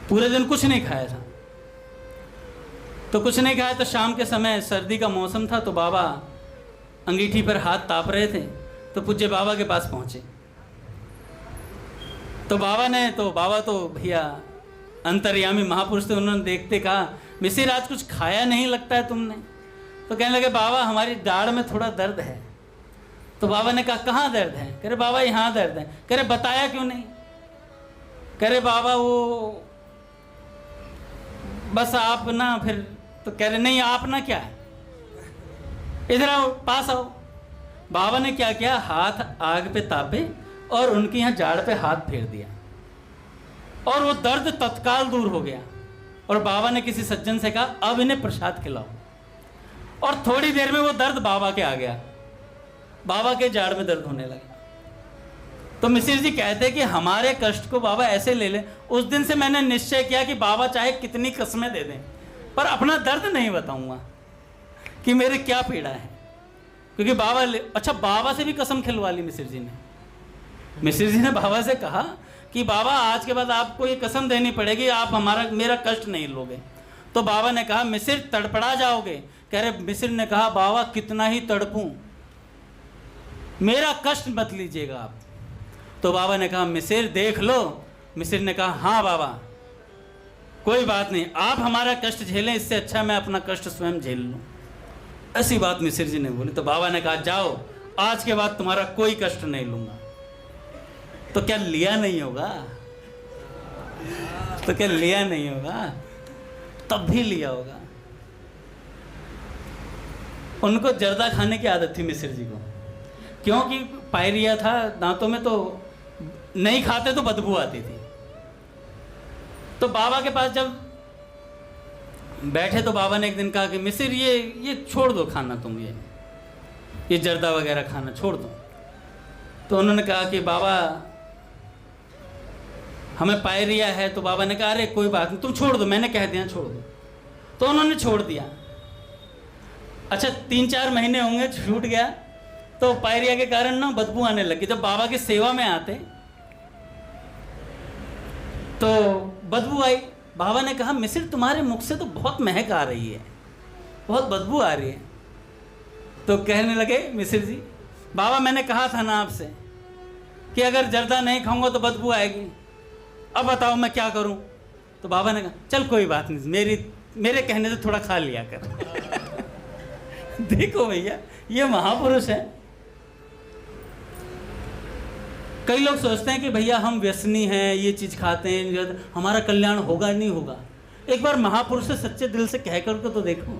पूरे दिन कुछ नहीं खाया था। तो कुछ नहीं खाया तो शाम के समय सर्दी का मौसम था, तो बाबा अंगीठी पर हाथ ताप रहे थे, तो पूज्य बाबा के पास पहुंचे। तो बाबा तो भैया अंतर्यामी महापुरुष थे, उन्होंने देखते कहा, मिसिर आज कुछ खाया नहीं लगता है तुमने। तो कहने लगे, बाबा हमारी दाढ़ में थोड़ा दर्द है। तो बाबा ने कहा, कहाँ दर्द है? कह रहे, बाबा यहाँ दर्द है। कह रहे, बताया क्यों नहीं? कह रहे, बाबा वो बस आप ना फिर। तो कह रहे, नहीं आप ना क्या है, इधर आओ, पास आओ। बाबा ने क्या किया, हाथ आग पे तापे और उनकी यहाँ जाड़ पे हाथ फेर दिया और वो दर्द तत्काल दूर हो गया। और बाबा ने किसी सज्जन से कहा, अब इन्हें प्रसाद खिलाओ। और थोड़ी देर में वो दर्द बाबा के आ गया, बाबा के जाड़ में दर्द होने लगा। तो मिसिर जी कहते हैं कि हमारे कष्ट को बाबा ऐसे ले ले। उस दिन से मैंने निश्चय किया कि बाबा चाहे कितनी कस्में दे दें, पर अपना दर्द नहीं बताऊंगा कि मेरे क्या पीड़ा है। क्योंकि बाबा से भी कसम खिलवा ली मिसिर जी ने। मिसिर जी ने बाबा से कहा कि बाबा आज के बाद आपको ये कसम देनी पड़ेगी, आप मेरा कष्ट नहीं लोगे। तो बाबा ने कहा, मिसिर तड़पड़ा जाओगे। कह रहे, मिसिर ने कहा, बाबा कितना ही तड़पूं, मेरा कष्ट मत लीजिएगा आप। तो बाबा ने कहा, मिसिर देख लो। मिसिर ने कहा, हाँ बाबा कोई बात नहीं, आप हमारा कष्ट झेलें, इससे अच्छा मैं अपना कष्ट स्वयं झेल लूं। ऐसी बात मिसिर जी ने बोली। तो बाबा ने कहा, जाओ आज के बाद तुम्हारा कोई कष्ट नहीं लूंगा। तो क्या लिया नहीं होगा? तो क्या लिया नहीं होगा? तब भी लिया होगा। उनको जर्दा खाने की आदत थी मिसिर जी को, क्योंकि पायरिया था दांतों में, तो नहीं खाते तो बदबू आती थी। तो बाबा के पास जब बैठे तो बाबा ने एक दिन कहा कि मिसिर ये छोड़ दो खाना, तुम ये जर्दा वगैरह खाना छोड़ दो। तो उन्होंने कहा कि बाबा हमें पायरिया है। तो बाबा ने कहा, अरे कोई बात नहीं, तुम छोड़ दो, मैंने कह दिया छोड़ दो। तो उन्होंने छोड़ दिया। अच्छा 3-4 महीने होंगे, छूट गया। तो पायरिया के कारण ना बदबू आने लगी। जब बाबा की सेवा में आते तो बदबू आई। बाबा ने कहा, मिसिर तुम्हारे मुख से तो बहुत महक आ रही है, बहुत बदबू आ रही है। तो कहने लगे मिसिर जी, बाबा मैंने कहा था ना आपसे कि अगर जर्दा नहीं खाऊंगा तो बदबू आएगी, अब बताओ मैं क्या करूं? तो बाबा ने कहा, चल कोई बात नहीं, मेरे कहने से थोड़ा खा लिया कर। देखो भैया, ये महापुरुष है। कई लोग सोचते हैं कि भैया हम व्यसनी हैं, ये चीज़ खाते हैं, हमारा कल्याण होगा नहीं होगा। एक बार महापुरुष से सच्चे दिल से कह करके तो देखो,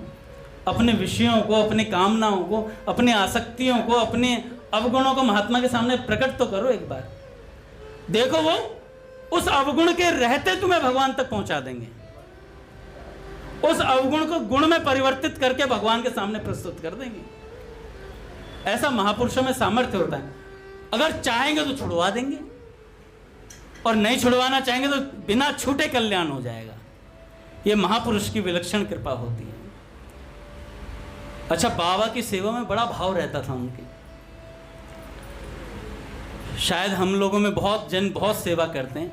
अपने विषयों को, अपनी कामनाओं को, अपनी आसक्तियों को, अपने अवगुणों को महात्मा के सामने प्रकट तो करो। एक बार देखो, वो उस अवगुण के रहते तुम्हें भगवान तक पहुंचा देंगे। उस अवगुण को गुण में परिवर्तित करके भगवान के सामने प्रस्तुत कर देंगे। ऐसा महापुरुषों में सामर्थ्य होता है। अगर चाहेंगे तो छुड़वा देंगे, और नहीं छुड़वाना चाहेंगे तो बिना छूटे कल्याण हो जाएगा। यह महापुरुष की विलक्षण कृपा होती है। अच्छा, बाबा की सेवा में बड़ा भाव रहता था उनके। शायद हम लोगों में बहुत सेवा करते हैं,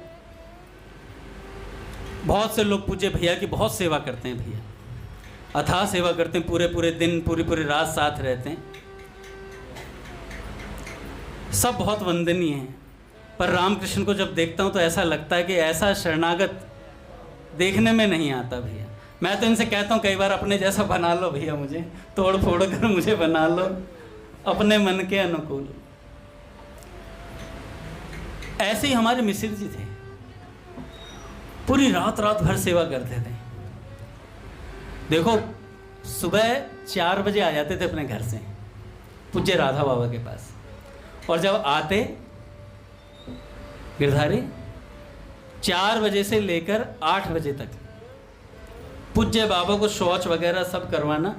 बहुत से लोग पूज्य भैया की बहुत सेवा करते हैं। भैया अथाह सेवा करते हैं, पूरे दिन पूरी रात साथ रहते हैं। सब बहुत वंदनीय हैं, पर रामकृष्ण को जब देखता हूँ तो ऐसा लगता है कि ऐसा शरणागत देखने में नहीं आता भैया। मैं तो इनसे कहता हूँ कई बार, अपने जैसा बना लो भैया, मुझे तोड़ फोड़ कर मुझे बना लो अपने मन के अनुकूल। ऐसे ही हमारे मिसिर जी थे, पूरी रात भर सेवा करते थे। देखो, सुबह 4 बजे आ जाते थे अपने घर से पूज्य राधा बाबा के पास, और जब आते गिरधारी 4 बजे से लेकर 8 बजे तक पूज्य बाबा को शौच वगैरह सब करवाना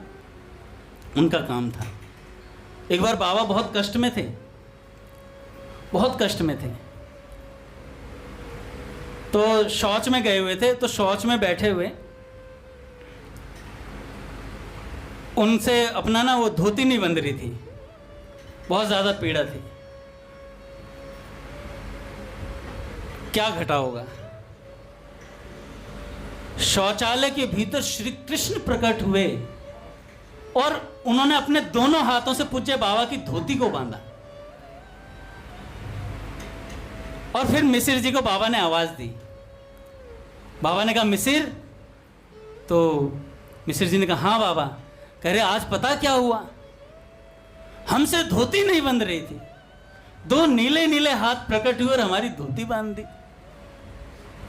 उनका काम था। एक बार बाबा बहुत कष्ट में थे, तो शौच में गए हुए थे। तो शौच में बैठे हुए उनसे अपना ना वो धोती नहीं बंध रही थी, बहुत ज़्यादा पीड़ा थी। क्या घटा होगा? शौचालय के भीतर श्री कृष्ण प्रकट हुए और उन्होंने अपने दोनों हाथों से पूज्य बाबा की धोती को बांधा। और फिर मिसिर जी को बाबा ने आवाज दी। बाबा ने कहा मिसिर, तो मिसिर जी ने कहा हाँ बाबा। कह रहे आज पता क्या हुआ, हमसे धोती नहीं बंध रही थी, दो नीले नीले हाथ प्रकट हुए और हमारी धोती बांध दी।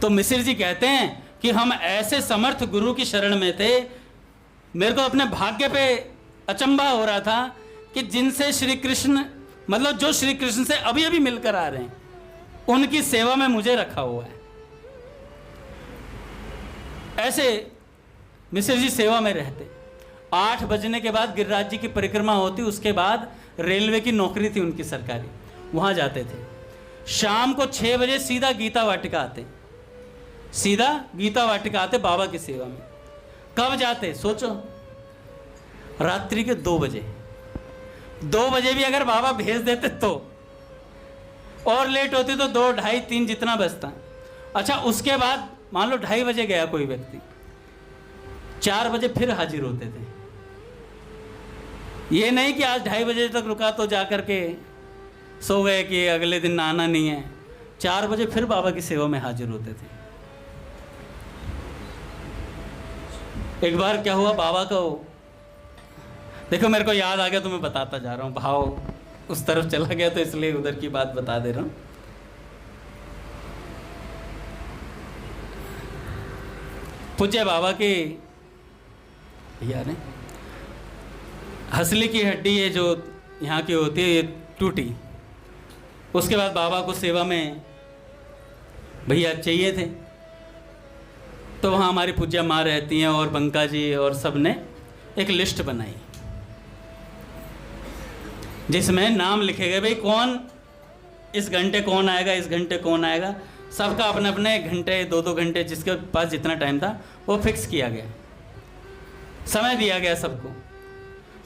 तो मिसिर जी कहते हैं कि हम ऐसे समर्थ गुरु की शरण में थे, मेरे को अपने भाग्य पे अचंभा हो रहा था कि जिनसे श्री कृष्ण, मतलब जो श्री कृष्ण से अभी अभी मिलकर आ रहे हैं, उनकी सेवा में मुझे रखा हुआ है। ऐसे मिसिर जी सेवा में रहते। 8 बजने के बाद गिरिराज जी की परिक्रमा होती, उसके बाद रेलवे की नौकरी थी उनकी सरकारी, वहां जाते थे। शाम को 6 बजे सीधा गीता वाटिका आते, सीधा गीता वाटिका आते बाबा की सेवा में। कब जाते सोचो, रात्रि के 2 बजे। 2 बजे भी अगर बाबा भेज देते तो, और लेट होती तो 2, 2:30, 3 जितना बजता। अच्छा उसके बाद मान लो 2:30 बजे गया कोई व्यक्ति, 4 बजे फिर हाजिर होते थे। ये नहीं कि आज 2:30 बजे तक रुका तो जाकर के सो गए कि अगले दिन आना नहीं है। 4 बजे फिर बाबा की सेवा में हाजिर होते थे। एक बार क्या हुआ, बाबा को देखो, मेरे को याद आ गया तो मैं बताता जा रहा हूँ, भाव उस तरफ चला गया तो इसलिए उधर की बात बता दे रहा हूँ। पूज्य बाबा की भैया ने हंसली की हड्डी ये जो यहाँ की होती है ये टूटी। उसके बाद बाबा को सेवा में भैया चाहिए थे, तो वहाँ हमारी पूज्या माँ रहती हैं और बंका जी और सब ने एक लिस्ट बनाई जिसमें नाम लिखे गए, भाई कौन इस घंटे कौन आएगा, इस घंटे कौन आएगा। सबका अपने अपने 1 घंटे 2-2 घंटे जिसके पास जितना टाइम था वो फिक्स किया गया, समय दिया गया सबको।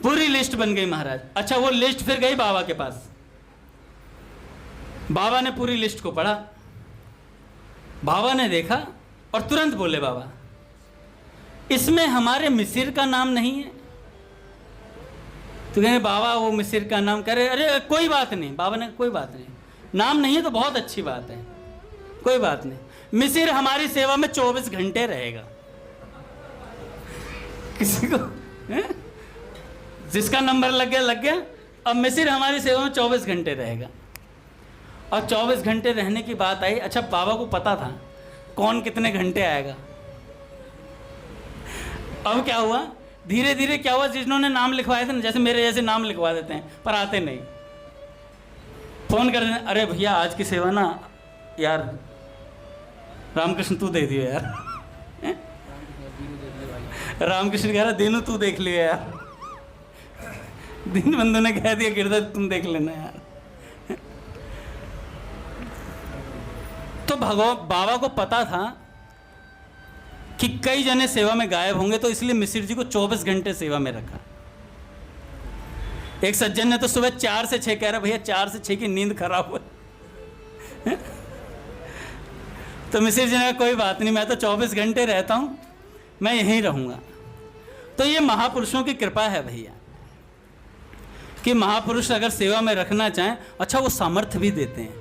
पूरी लिस्ट बन गई महाराज। अच्छा वो लिस्ट फिर गई बाबा के पास। बाबा ने पूरी लिस्ट को पढ़ा, बाबा ने देखा और तुरंत बोले बाबा इसमें हमारे मिसिर का नाम नहीं है। तो कहने बाबा वो मिसिर का नाम, करे अरे कोई बात नहीं। बाबा ने कोई बात नहीं, नाम नहीं है तो बहुत अच्छी बात है, कोई बात नहीं। मिसिर हमारी सेवा में 24 घंटे रहेगा। किसी को जिसका नंबर लग गया। अब मिसिर हमारी सेवा में 24 घंटे रहेगा। और 24 घंटे रहने की बात आई। अच्छा बाबा को पता था कौन कितने घंटे आएगा। अब क्या हुआ, धीरे धीरे क्या हुआ, जिन्होंने नाम लिखवाए थे ना, जैसे मेरे जैसे नाम लिखवा देते हैं पर आते नहीं, फोन कर देते, अरे भैया आज की सेवा ना यार रामकृष्ण तू दे दियो यार। रामकृष्ण कह रहा दीनू तू देख लियो यार। दीन बंधु ने कह दिया गिरधर तुम देख लेना यार। तो बाबा को पता था कि कई जने सेवा में गायब होंगे, तो इसलिए मिसिर जी को 24 घंटे सेवा में रखा। एक सज्जन ने तो सुबह 4 से 6 कह रहा, भैया 4 से 6 की नींद खराब है। तो मिसिर जी ने कहा कोई बात नहीं, मैं तो 24 घंटे रहता हूं, मैं यहीं रहूंगा। तो ये महापुरुषों की कृपा है भैया कि महापुरुष अगर सेवा में रखना चाहें, अच्छा वो सामर्थ्य भी देते हैं,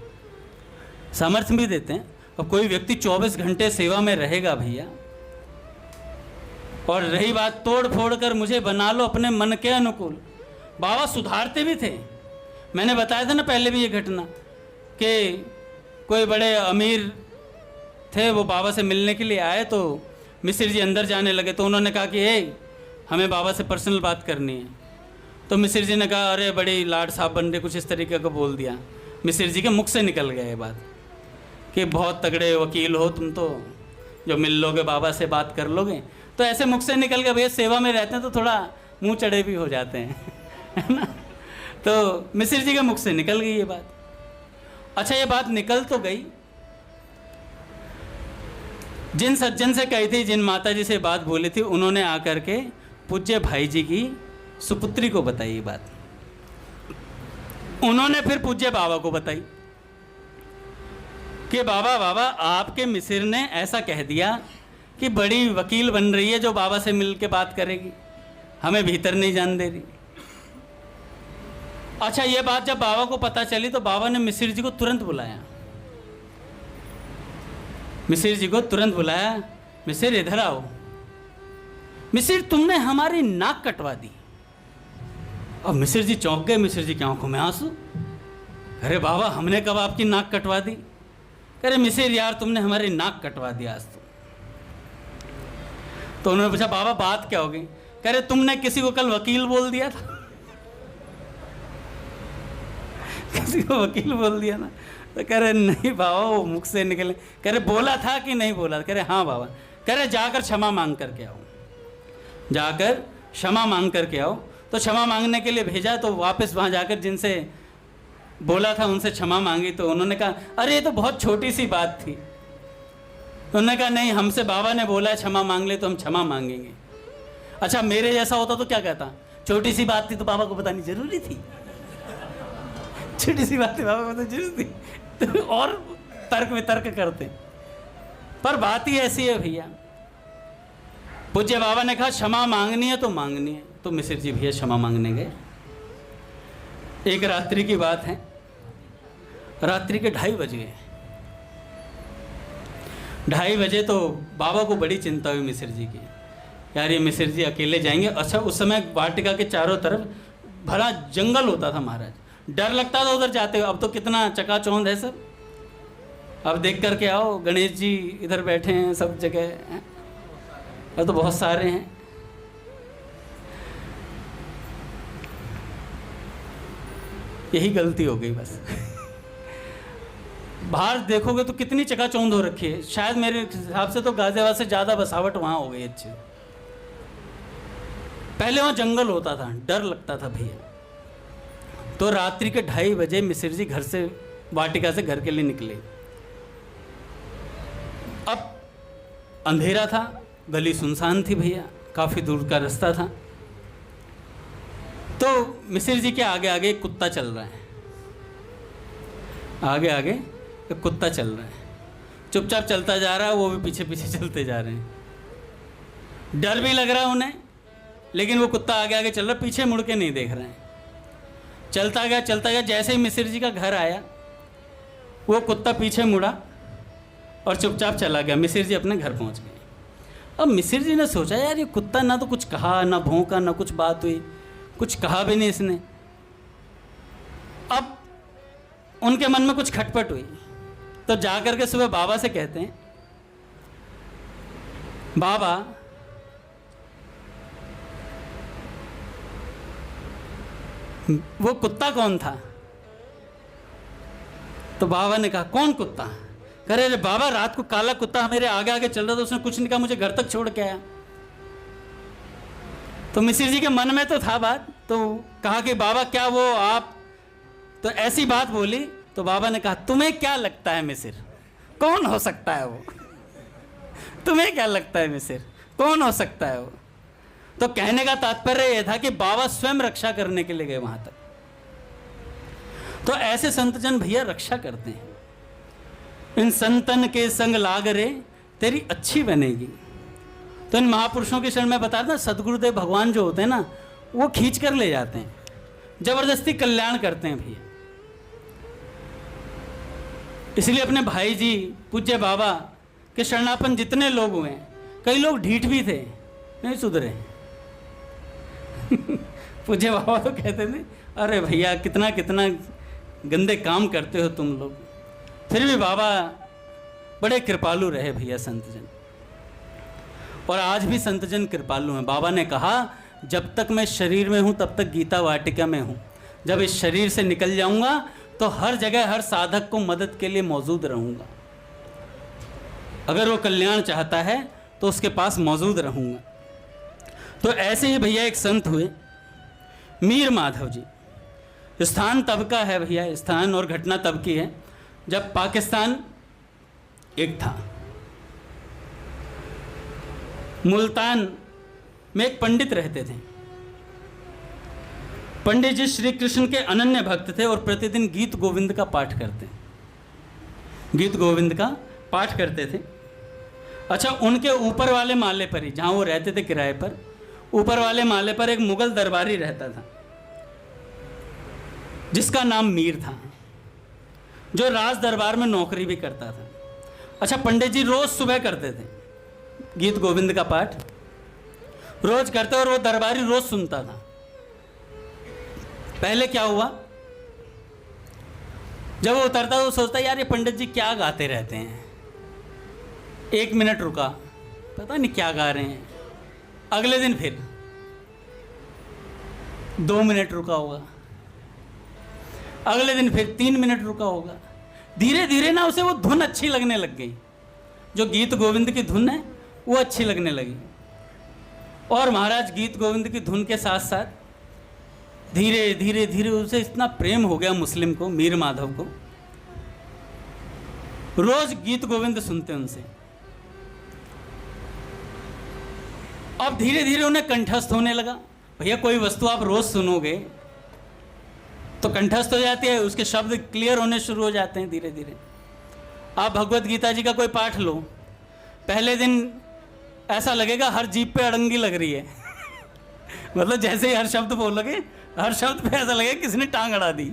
सामर्थ्य भी देते हैं। अब कोई व्यक्ति 24 घंटे सेवा में रहेगा भैया, और रही बात तोड़ फोड़ कर मुझे बना लो अपने मन के अनुकूल, बाबा सुधारते भी थे। मैंने बताया था ना पहले भी ये घटना कि कोई बड़े अमीर थे, वो बाबा से मिलने के लिए आए, तो मिसिर जी अंदर जाने लगे तो उन्होंने कहा कि हमें बाबा से पर्सनल बात करनी है। तो मिसिर जी ने कहा अरे बड़ी लाड साहब बन रहे, कुछ इस तरीके का बोल दिया। मिसिर जी के मुख से निकल गया ये बात कि बहुत तगड़े वकील हो तुम, तो जो मिल लोगे बाबा से बात कर लोगे। तो ऐसे मुख से निकल गया, भैया सेवा में रहते हैं तो थोड़ा मुंह चढ़े भी हो जाते हैं, है ना। तो मिसिर जी के मुख से निकल गई ये बात। अच्छा ये बात निकल तो गई, जिन सज्जन से कही थी, जिन माता जी से बात बोली थी, उन्होंने आकर के पूज्य भाई जी की सुपुत्री को बताई ये बात। उन्होंने फिर पूज्य बाबा को बताई कि बाबा आपके मिसिर ने ऐसा कह दिया कि बड़ी वकील बन रही है जो बाबा से मिल के बात करेगी, हमें भीतर नहीं जान दे रही। अच्छा, ये बात जब बाबा को पता चली तो बाबा ने मिसिर जी को तुरंत बुलाया। मिसिर जी को तुरंत बुलाया, मिसिर इधर आओ। मिसिर तुमने हमारी नाक कटवा दी। अब मिसिर जी चौंक गए, मिसिर जी की आंखों में आंसू। अरे बाबा, हमने कब आपकी नाक कटवा दी? अरे मिसिर यार, तुमने हमारी नाक कटवा दी आज तो उन्होंने पूछा बाबा बात क्या होगी? कह रहे तुमने किसी को कल वकील बोल दिया था। किसी को वकील बोल दिया ना? तो कह रहे नहीं बाबा, वो मुख से निकले। कह रहे बोला था कि नहीं बोला? कह रहे हाँ बाबा। कह रहे जाकर क्षमा मांग करके आओ, जाकर क्षमा मांग करके आओ। तो क्षमा मांगने के लिए भेजा, तो वापस वहाँ जाकर जिनसे बोला था उनसे क्षमा मांगी। तो उन्होंने कहा अरे ये तो बहुत छोटी सी बात थी। उन्होंने कहा नहीं, हमसे बाबा ने बोला है क्षमा मांग ले तो हम क्षमा मांगेंगे। अच्छा, मेरे जैसा होता तो क्या कहता? छोटी सी बात थी तो बाबा को बतानी जरूरी थी। छोटी सी बात थी, बाबा को बतानी जरूरी थी। तो और तर्क वितर्क करते। पर बात ही ऐसी है भैया। पूज्य बाबा ने कहा क्षमा मांगनी है तो मांगनी है। तो मिसिर जी भैया क्षमा मांगने गए। एक रात्रि की बात है, रात्रि के 2:30 बज गए। 2:30 बजे तो बाबा को बड़ी चिंता हुई मिसिर जी की, यार ये मिसिर जी अकेले जाएंगे। अच्छा, उस समय वाटिका के चारों तरफ भरा जंगल होता था महाराज, डर लगता था उधर जाते हुए। अब तो कितना चकाचौंध है सब। अब देख करके आओ, गणेश जी इधर बैठे हैं सब जगह, अब तो बहुत सारे हैं। यही गलती हो गई बस। बाहर देखोगे तो कितनी चकाचौंध हो रखी है। शायद मेरे हिसाब से तो गाजियाबाद से ज़्यादा बसावट वहाँ हो गई अच्छी। पहले वहाँ जंगल होता था, डर लगता था भैया। तो रात्रि के 2:30 बजे मिसिर जी घर से, वाटिका से घर के लिए निकले। अब अंधेरा था, गली सुनसान थी भैया, काफ़ी दूर का रास्ता था। तो मिसिर जी के आगे आगे एक कुत्ता चल रहा है, आगे आगे एक कुत्ता चल रहा है, चुपचाप चलता जा रहा है, वो भी पीछे पीछे चलते जा रहे हैं। डर भी लग रहा है उन्हें, लेकिन वो कुत्ता आगे आगे चल रहा है, पीछे मुड़ के नहीं देख रहे हैं। चलता गया चलता गया, जैसे ही मिसिर जी का घर आया वो कुत्ता पीछे मुड़ा और चुपचाप चला गया। मिसिर जी अपने घर पहुंच गए। अब मिसिर जी ने सोचा यार ये कुत्ता ना तो कुछ कहा, ना भौंका, ना कुछ बात हुई, कुछ कहा भी नहीं इसने। अब उनके मन में कुछ खटपट हुई, तो जाकर के सुबह बाबा से कहते हैं बाबा वो कुत्ता कौन था? तो बाबा ने कहा कौन कुत्ता? कह रहे बाबा रात को काला कुत्ता मेरे आगे आगे चल रहा था, उसने कुछ नहीं कहा, मुझे घर तक छोड़ के आया। तो मिसिर जी के मन में तो था बात, तो कहा कि बाबा क्या वो आप, तो ऐसी बात बोली। तो बाबा ने कहा तुम्हें क्या लगता है मिसिर, कौन हो सकता है वो? तुम्हें क्या लगता है मिसिर, कौन हो सकता है वो? तो कहने का तात्पर्य यह था कि बाबा स्वयं रक्षा करने के लिए गए वहां तक। तो ऐसे संतजन भैया रक्षा करते हैं। इन संतन के संग लाग रे तेरी अच्छी बनेगी। तो इन महापुरुषों के शरण में बताया था, सदगुरुदेव भगवान जो होते हैं ना, वो खींच कर ले जाते हैं, जबरदस्ती कल्याण करते हैं भैया। इसलिए अपने भाई जी पूज्य बाबा के शरणापन जितने लोग हुए, कई लोग ढीठ भी थे, नहीं सुधरे। पूज्य बाबा तो कहते थे अरे भैया कितना कितना गंदे काम करते हो तुम लोग। फिर भी बाबा बड़े कृपालु रहे भैया संतजन, और आज भी संतजन कृपालु हैं। बाबा ने कहा जब तक मैं शरीर में हूँ तब तक गीता वाटिका में हूँ, जब इस शरीर से निकल जाऊँगा तो हर जगह हर साधक को मदद के लिए मौजूद रहूँगा। अगर वो कल्याण चाहता है तो उसके पास मौजूद रहूँगा। तो ऐसे ही भैया एक संत हुए मीर माधव जी। स्थान तब का है भैया, स्थान और घटना तब की है जब पाकिस्तान एक था। मुल्तान में एक पंडित रहते थे। पंडित जी श्री कृष्ण के अनन्य भक्त थे और प्रतिदिन गीत गोविंद का पाठ करते थे। अच्छा, उनके ऊपर वाले माले पर ही, जहाँ वो रहते थे किराए पर, ऊपर वाले माले पर एक मुगल दरबारी रहता था जिसका नाम मीर था, जो राज दरबार में नौकरी भी करता था। अच्छा, पंडित जी रोज सुबह करते थे गीत गोविंद का पाठ, रोज करते और वो दरबारी रोज सुनता था। पहले क्या हुआ, जब वो उतरता तो सोचता यार ये पंडित जी क्या गाते रहते हैं। 1 मिनट रुका, पता नहीं क्या गा रहे हैं। अगले दिन फिर 2 मिनट रुका होगा, अगले दिन फिर 3 मिनट रुका होगा। धीरे धीरे ना उसे वो धुन अच्छी लगने लग गई, जो गीत गोविंद की धुन है वो अच्छी लगने लगी। और महाराज गीत गोविंद की धुन के साथ साथ धीरे धीरे धीरे उसे इतना प्रेम हो गया मुस्लिम को, मीर माधव को, रोज गीत गोविंद सुनते उनसे। अब धीरे धीरे उन्हें कंठस्थ होने लगा। भैया कोई वस्तु आप रोज सुनोगे तो कंठस्थ हो जाती है, उसके शब्द क्लियर होने शुरू हो जाते हैं धीरे धीरे। आप भगवत गीता जी का कोई पाठ लो, पहले दिन ऐसा लगेगा हर जीभ पे अड़ंगी लग रही है मतलब जैसे ही हर शब्द बोलोगे, हर शब्द पे ऐसा लगेगा किसी ने टांग अड़ा दी,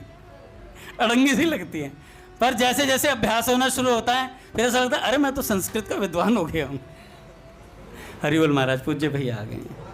अड़ंगी सी लगती है। पर जैसे जैसे अभ्यास होना शुरू होता है फिर ऐसा लगता है अरे मैं तो संस्कृत का विद्वान हो गया हूँ। हरि बोल महाराज, पूज्य भैया आ गए हैं।